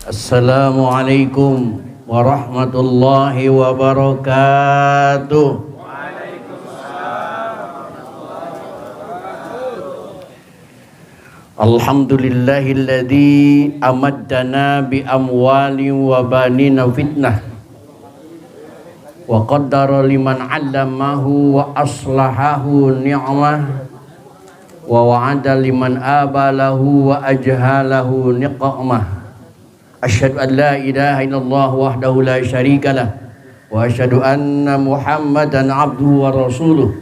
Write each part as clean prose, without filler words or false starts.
Assalamualaikum warahmatullahi wabarakatuh. Alhamdulillahilladzi amaddana bi amwalin wa banina fitnah wa qaddara liman 'allamahu wa aslahahu ni'mah wa wa'ada liman abalahu wa ajhalahu niqmah. Asyhadu an la ilaha illallah wahdahu la syarikalah wa asyhadu anna Muhammadan abduhu wa rasuluh.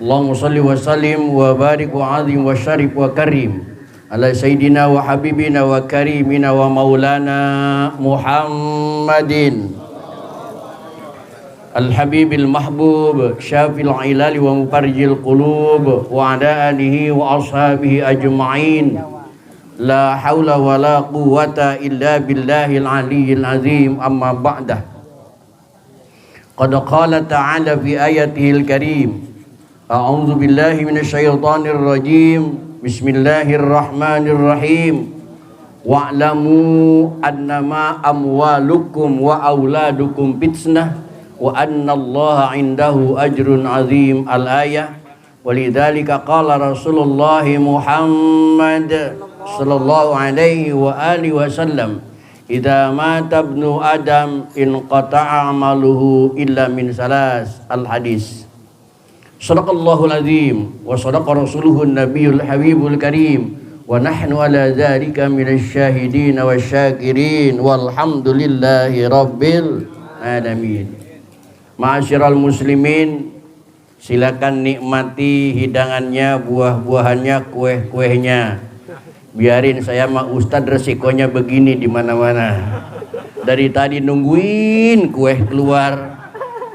Allahumma salli wa sallim wa barik wa azim wa syarif wa karim ala sayyidina wa habibina wa karimina wa maulana Muhammadin al-habibil mahbub syafil ilali wa mufarjil qulub wa ala alihi wa ashabihi ajma'in. La haula wa la quwwata illa billahil aliyyil azim. Amma ba'dah. Qad qala ta'ala fi ayatihil karim. A'udzu billahi minasyaitonir rajim. Bismillahirrahmanirrahim. Wa'lamu annama amwalukum wa auladukum fitnah wa annallaha 'indahu ajrun 'azim. Al-ayah. Walidzalika qala Rasulullah Muhammad sallallahu alaihi wa alihi wasallam, idza mata ibnu adam inqata'a 'amaluhu illa min salas. Al-hadis. Shadaqallahul azim wa shadaqa rasuluhun nabiyul habibul karim wa nahnu ala dzalika minasy syahidin wasyakirin walhamdulillahi rabbil alamin. Ma'asyiral muslimin, silakan nikmati hidangannya, buah-buahannya, kue-kuehnya. Biarin saya mah Ustadz resikonya begini di mana-mana. Dari tadi nungguin kue keluar,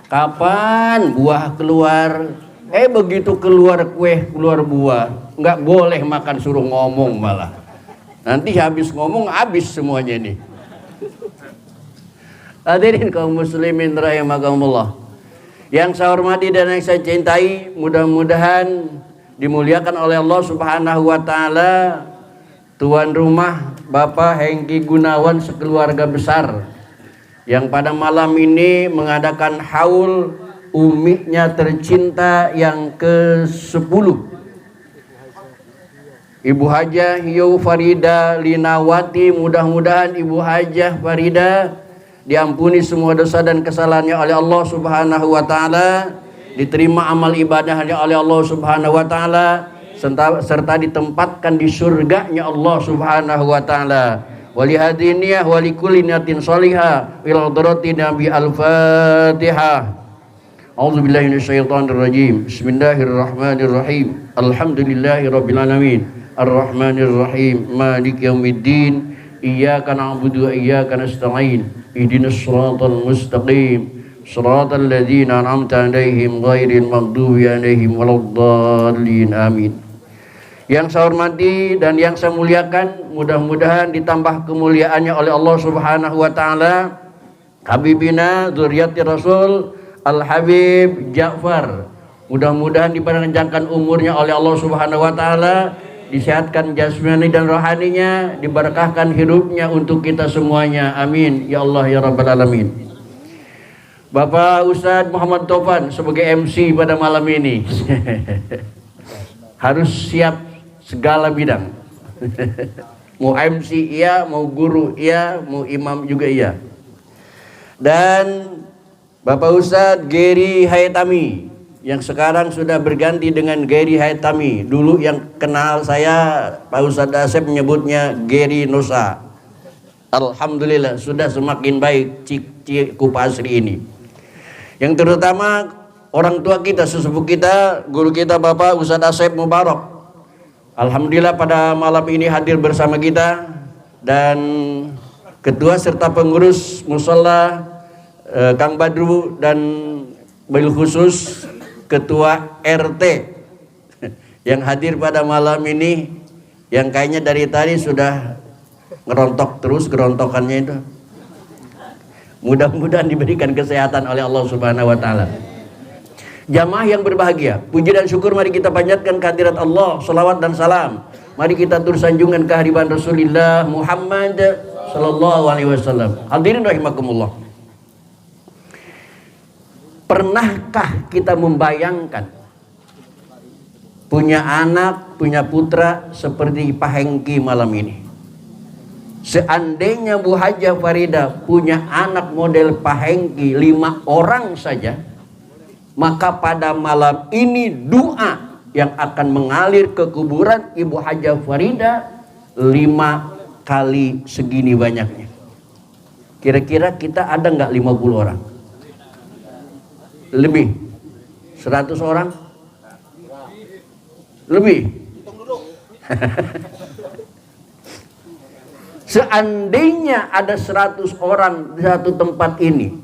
kapan buah keluar. Begitu keluar kue, keluar buah, nggak boleh makan, suruh ngomong malah. Nanti habis ngomong habis semuanya nih. Hadirin kaum muslimin rahimakumullah, yang saya hormati dan yang saya cintai, mudah-mudahan dimuliakan oleh Allah Subhanahu wa taala. Tuan rumah Bapak Hengki Gunawan sekeluarga besar yang pada malam ini mengadakan haul umiknya tercinta yang ke-10, Ibu Hajah Hiyo Farida Linawati. Mudah-mudahan Ibu Hajah Farida diampuni semua dosa dan kesalahannya oleh Allah Subhanahu wa taala, diterima amal ibadahnya oleh Allah Subhanahu wa taala, serta ditempatkan di surganya Allah Subhanahu wa taala. Wali hadiniyah wali kulli niyatin shalihah ila hadratin Nabi. Al-Fatihah. A'udzubillahi minasyaitonir rajim. Bismillahirrahmanirrahim. Alhamdulillahirabbil alamin. Arrahmanir rahim. Maliki yaumiddin. Iyyaka na'budu wa iyyaka nasta'in. Ihdinas siratal mustaqim. Shiratal ladzina an'amta 'alaihim ghairil maghdubi 'alaihim waladdallin. Amin. Yang saya hormati dan yang saya muliakan, mudah-mudahan ditambah kemuliaannya oleh Allah Subhanahu wa taala, Habibina dzurriyyati Rasul Al-Habib Ja'far. Mudah-mudahan dipanjangkan umurnya oleh Allah Subhanahu wa taala, disehatkan jasmani dan rohaninya, diberkahkan hidupnya untuk kita semuanya. Amin ya Allah ya rabbal alamin. Bapak Ustadz Muhammad Taufan sebagai MC pada malam ini harus siap segala bidang. Mau MC iya, mau guru iya, mau imam juga iya. Dan Bapak Ustadz Gary Haytami yang sekarang sudah berganti dengan Gary Haytami. Dulu yang kenal saya Pak Ustadz Asep menyebutnya Gary Nusa. Alhamdulillah sudah semakin baik Cikup Asri ini. Yang terutama orang tua kita, sesepuh kita, guru kita Bapak Ustadz Asep Mubarak. Alhamdulillah pada malam ini hadir bersama kita, dan ketua serta pengurus musala Kang Badru, dan bil khusus ketua RT yang hadir pada malam ini, yang kayaknya dari tadi sudah ngerontok terus gerontokannya itu. Mudah-mudahan diberikan kesehatan oleh Allah Subhanahu wa taala. Jamaah yang berbahagia, puji dan syukur mari kita panjatkan kehadirat Allah, salawat dan salam. Mari kita tur sanjungan kehadiran Rasulullah Muhammad Sallallahu alaihi wasallam. Hadirin rahimakumullah. Pernahkah kita membayangkan punya anak, punya putra seperti Pak Hengki malam ini? Seandainya Bu Hajah Farida punya anak model Pak Hengki 5 orang saja, maka pada malam ini doa yang akan mengalir ke kuburan Ibu Hajah Farida 5 kali segini banyaknya. Kira-kira kita ada nggak 50 orang? Lebih? 100 orang? Lebih? Seandainya ada 100 orang di satu tempat ini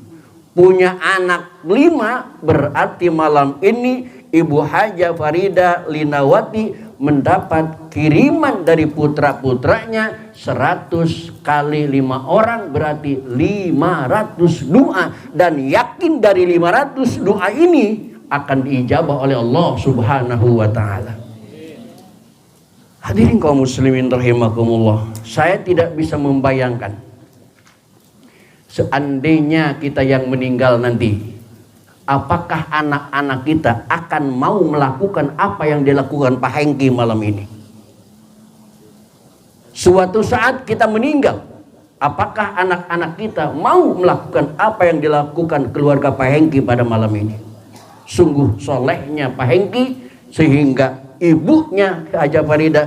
punya anak 5, berarti malam ini Ibu Hajah Farida Linawati mendapat kiriman dari putra-putranya 100 kali 5 orang, berarti 500 doa, dan yakin dari 500 doa ini akan diijabah oleh Allah Subhanahu wa taala. Hadirin kaum muslimin rahimakumullah, saya tidak bisa membayangkan seandainya kita yang meninggal nanti, apakah anak-anak kita akan mau melakukan apa yang dilakukan Pak Hengki malam ini? Suatu saat kita meninggal, apakah anak-anak kita mau melakukan apa yang dilakukan keluarga Pak Hengki pada malam ini? Sungguh solehnya Pak Hengki sehingga ibunya Hajah Farida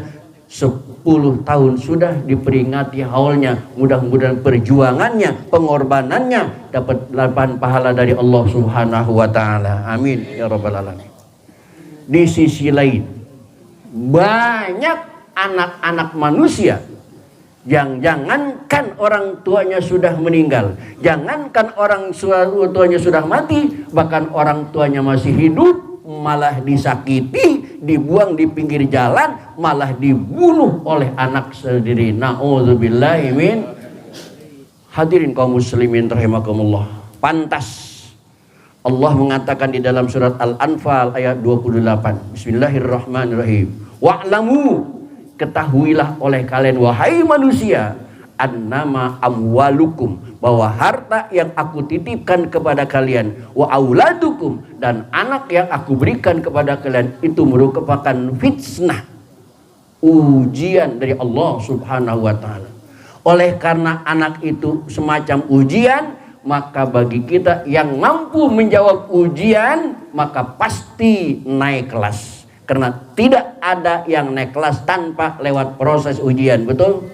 10 tahun sudah diperingati haulnya. Mudah-mudahan perjuangannya, pengorbanannya dapat lapan pahala dari Allah Subhanahu wa taala. Amin ya rabbal alamin. Di sisi lain, banyak anak-anak manusia yang jangankan orang tuanya sudah meninggal, jangankan orang tuanya sudah mati, bahkan orang tuanya masih hidup malah disakiti, dibuang di pinggir jalan, malah dibunuh oleh anak sendiri. Na'udzubillahi min. Hadirin kaum muslimin rahimakumullah, pantas Allah mengatakan di dalam surat Al-Anfal ayat 28, Bismillahirrahmanirrahim, wa'lamu, ketahuilah oleh kalian wahai manusia, annama amwalukum, bahwa harta yang aku titipkan kepada kalian, wa auladukum, dan anak yang aku berikan kepada kalian, itu merupakan fitnah, ujian dari Allah Subhanahu wa taala. Oleh karena anak itu semacam ujian, maka bagi kita yang mampu menjawab ujian, maka pasti naik kelas. Karena tidak ada yang naik kelas tanpa lewat proses ujian, betul?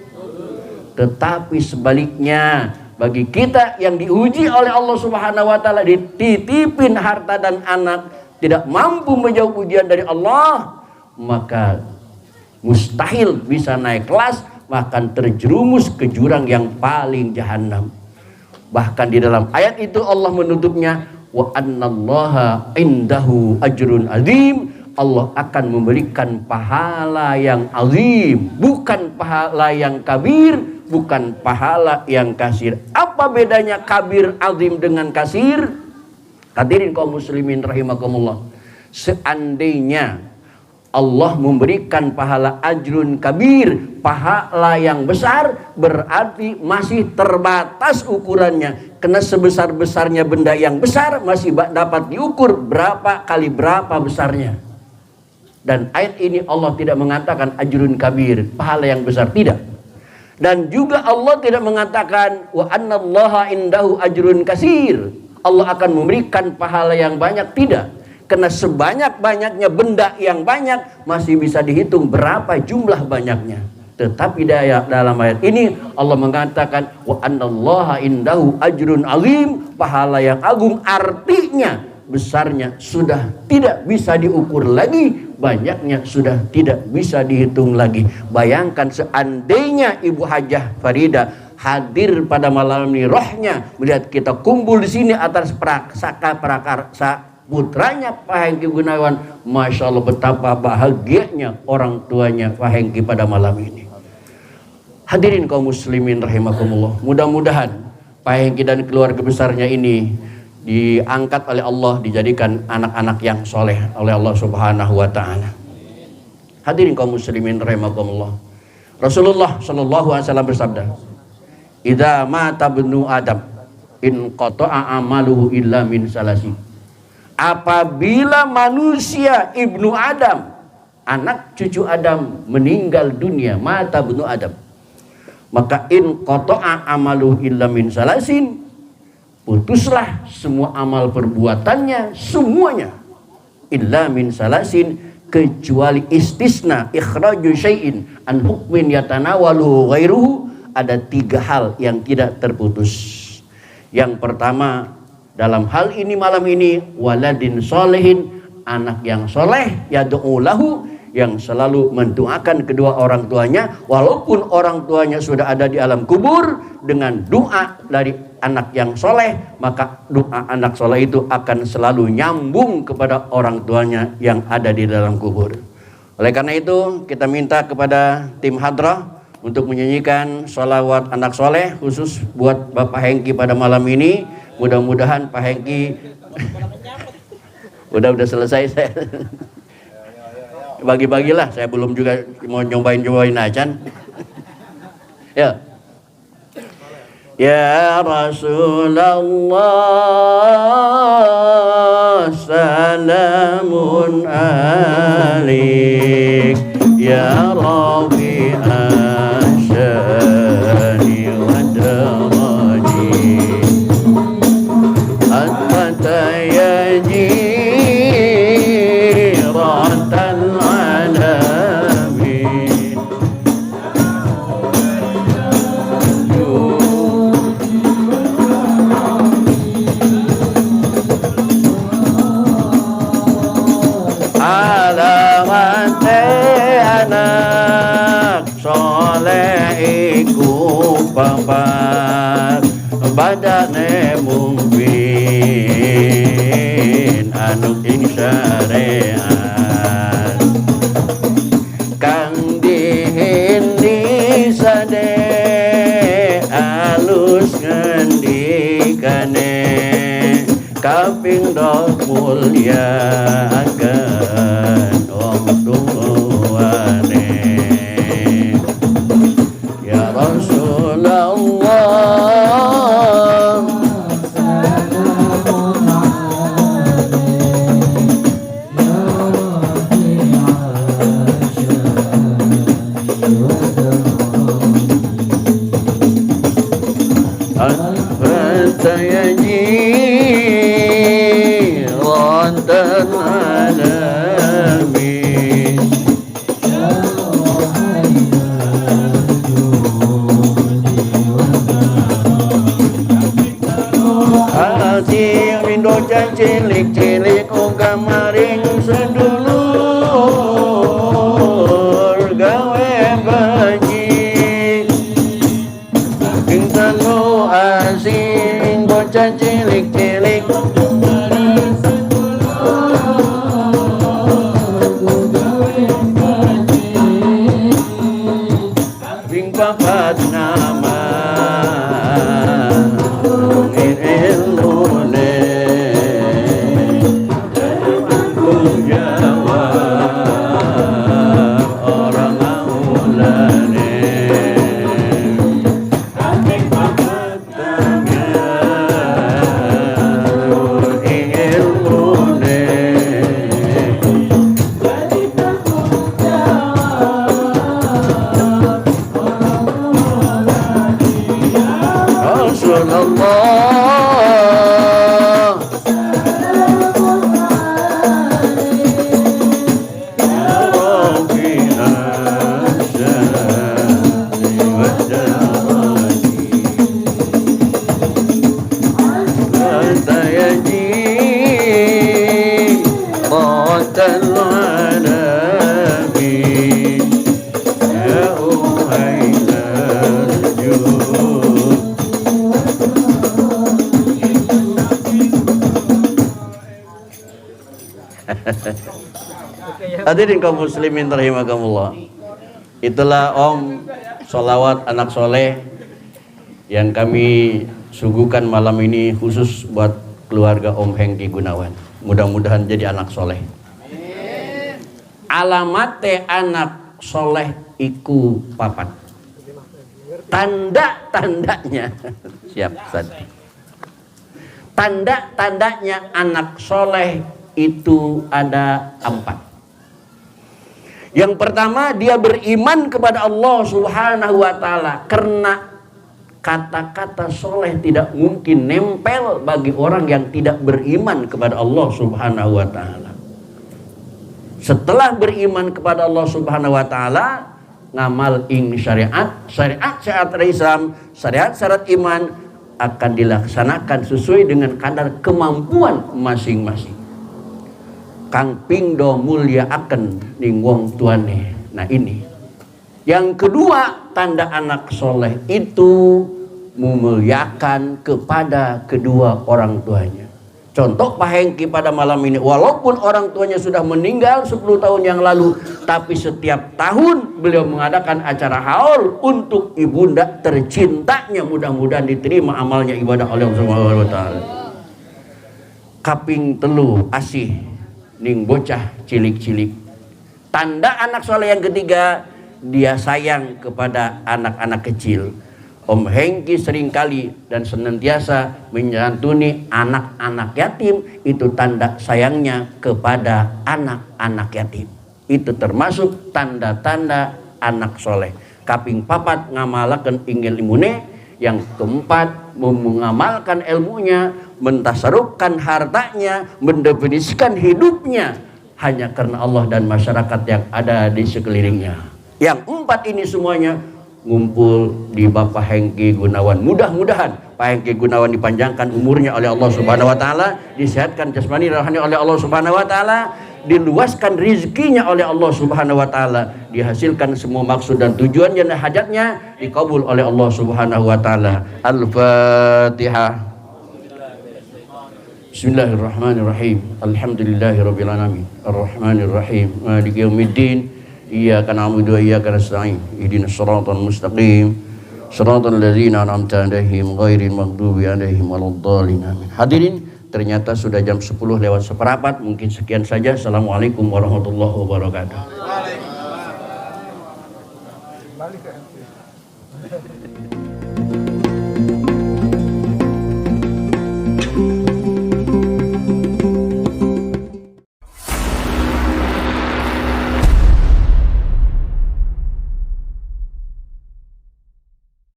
Tetapi sebaliknya, bagi kita yang diuji oleh Allah Subhanahu wa taala, dititipin harta dan anak, tidak mampu menjawab ujian dari Allah, maka mustahil bisa naik kelas, bahkan terjerumus ke jurang yang paling jahanam. Bahkan di dalam ayat itu Allah menutupnya, wa annallaha indahu ajrun azim, Allah akan memberikan pahala yang azim, bukan pahala yang kabir, bukan pahala yang kasir. Apa bedanya kabir, azim dengan kasir? Hadirin kaum muslimin rahimakumullah, seandainya Allah memberikan pahala ajrun kabir, pahala yang besar, berarti masih terbatas ukurannya. Karena sebesar-besarnya benda yang besar masih dapat diukur berapa kali berapa besarnya. Dan ayat ini Allah tidak mengatakan ajrun kabir, pahala yang besar, tidak. Dan juga Allah tidak mengatakan wa annallaha indahu ajrun kasir, Allah akan memberikan pahala yang banyak, tidak. Karena sebanyak-banyaknya benda yang banyak masih bisa dihitung berapa jumlah banyaknya. Tetapi dalam ayat ini Allah mengatakan wa annallaha indahu ajrun azim, pahala yang agung, artinya besarnya sudah tidak bisa diukur lagi, banyaknya sudah tidak bisa dihitung lagi. Bayangkan seandainya Ibu Hajah Farida hadir pada malam ini, rohnya melihat kita kumpul di sini atas prakarsa putranya Pak Hengki Gunawan, Masya Allah betapa bahagianya orang tuanya Pak Hengki pada malam ini. Hadirin kaum muslimin rahimakumullah, mudah-mudahan Pak Hengki dan keluarga besarnya ini diangkat oleh Allah, dijadikan anak-anak yang soleh oleh Allah Subhanahu wa ta'ala. Hadirin kaum muslimin rahimakumullah, Rasulullah sallallahu alaihi wasallam bersabda, idza mata ibnu Adam in qata'a amaluhu illa min salasi. Apabila manusia ibnu Adam, anak cucu Adam meninggal dunia, mata ibnu Adam, maka in qata'a amaluhu illa min salasin, putuslah semua amal perbuatannya semuanya, illa min salasin, kecuali istisna ikhraju syai'in an hukmin yatanawaluhu ghairuhu. Ada 3 hal yang tidak terputus. Yang pertama, dalam hal ini malam ini, waladin solehin, anak yang soleh, yad'u lahu, yang selalu mendoakan kedua orang tuanya walaupun orang tuanya sudah ada di alam kubur. Dengan doa dari anak yang soleh, maka doa anak soleh itu akan selalu nyambung kepada orang tuanya yang ada di dalam kubur. Oleh karena itu, kita minta kepada tim hadrah untuk menyanyikan sholawat anak soleh khusus buat Bapak Hengki pada malam ini. Mudah-mudahan Pak Hengki udah selesai saya. Bagi-bagilah, saya belum juga mau nyobain acan. Ya. Ya Rasulullah salamun alik ya Rabbi asyani wa daraji atmata yaji ratal alamin alamate anak soleh iku papat badane mungkin anu ing syariat kang dihindi sade alus ngendikane kaping dok mulia akan wong tuane. Ya Rasulullah cilik-cilik uga maring sedulur gawe baji ing telu asing bocah cilik-cilik maring sedulur gawe baji ing papat nama Hadirin kaum muslimin rahimakumullah. Itulah Om sholawat anak soleh yang kami suguhkan malam ini khusus buat keluarga Om Hengki Gunawan. Mudah-mudahan jadi anak soleh. Alamate anak soleh iku papat. Tanda-tandanya siap Ustaz. Tanda-tandanya anak soleh itu ada 4. Yang pertama, dia beriman kepada Allah Subhanahu wa Ta'ala, karena kata-kata soleh tidak mungkin nempel bagi orang yang tidak beriman kepada Allah Subhanahu wa Ta'ala. Setelah beriman kepada Allah Subhanahu wa Ta'ala, ngamal ing syariat Islam, syariat iman akan dilaksanakan sesuai dengan kadar kemampuan masing-masing. Kang pingdo mulia akan ning wong tuane. Nah ini. Yang kedua, tanda anak soleh itu memuliakan kepada kedua orang tuanya. Contoh Pak Hengki pada malam ini, walaupun orang tuanya sudah meninggal 10 tahun yang lalu, tapi setiap tahun beliau mengadakan acara haul untuk ibunda tercintanya, mudah-mudahan diterima amalnya ibadah oleh Allah Subhanahu wa Ta'ala. Kaping telu asih ning bocah cilik-cilik. Tanda anak soleh yang ketiga, dia sayang kepada anak-anak kecil. Om Hengki seringkali dan senantiasa menyantuni anak-anak yatim. Itu tanda sayangnya kepada anak-anak yatim. Itu termasuk tanda-tanda anak soleh. Kaping papat ngamalakan inggil imune. Yang keempat mengamalkan ilmunya, mentasarufkan hartanya, mendefinisikan hidupnya hanya karena Allah dan masyarakat yang ada di sekelilingnya. Yang 4 ini semuanya ngumpul di Bapak Hengki Gunawan. Mudah-mudahan Pak Hengki Gunawan dipanjangkan umurnya oleh Allah Subhanahu wa Ta'ala, disehatkan jasmani rohani oleh Allah Subhanahu wa Ta'ala, diluaskan rizkinya oleh Allah Subhanahu wa Ta'ala, dihasilkan semua maksud dan tujuannya dan hajatnya dikabul oleh Allah Subhanahu wa Ta'ala. Al-Fatihah. Bismillahirrahmanirrahim. Alhamdulillahirabbil alamin. Arrahmanirrahim. Maliki yaumiddin. Iyyaka na'budu wa iyyaka nasta'in. Ihdinas siratal mustaqim. Siratal ladzina an'amta 'alaihim ghairil maghdubi 'alaihim waladdallin. Amin. Hadirin, ternyata sudah jam 10 lewat seperempat. Mungkin sekian saja. Assalamualaikum warahmatullahi wabarakatuh.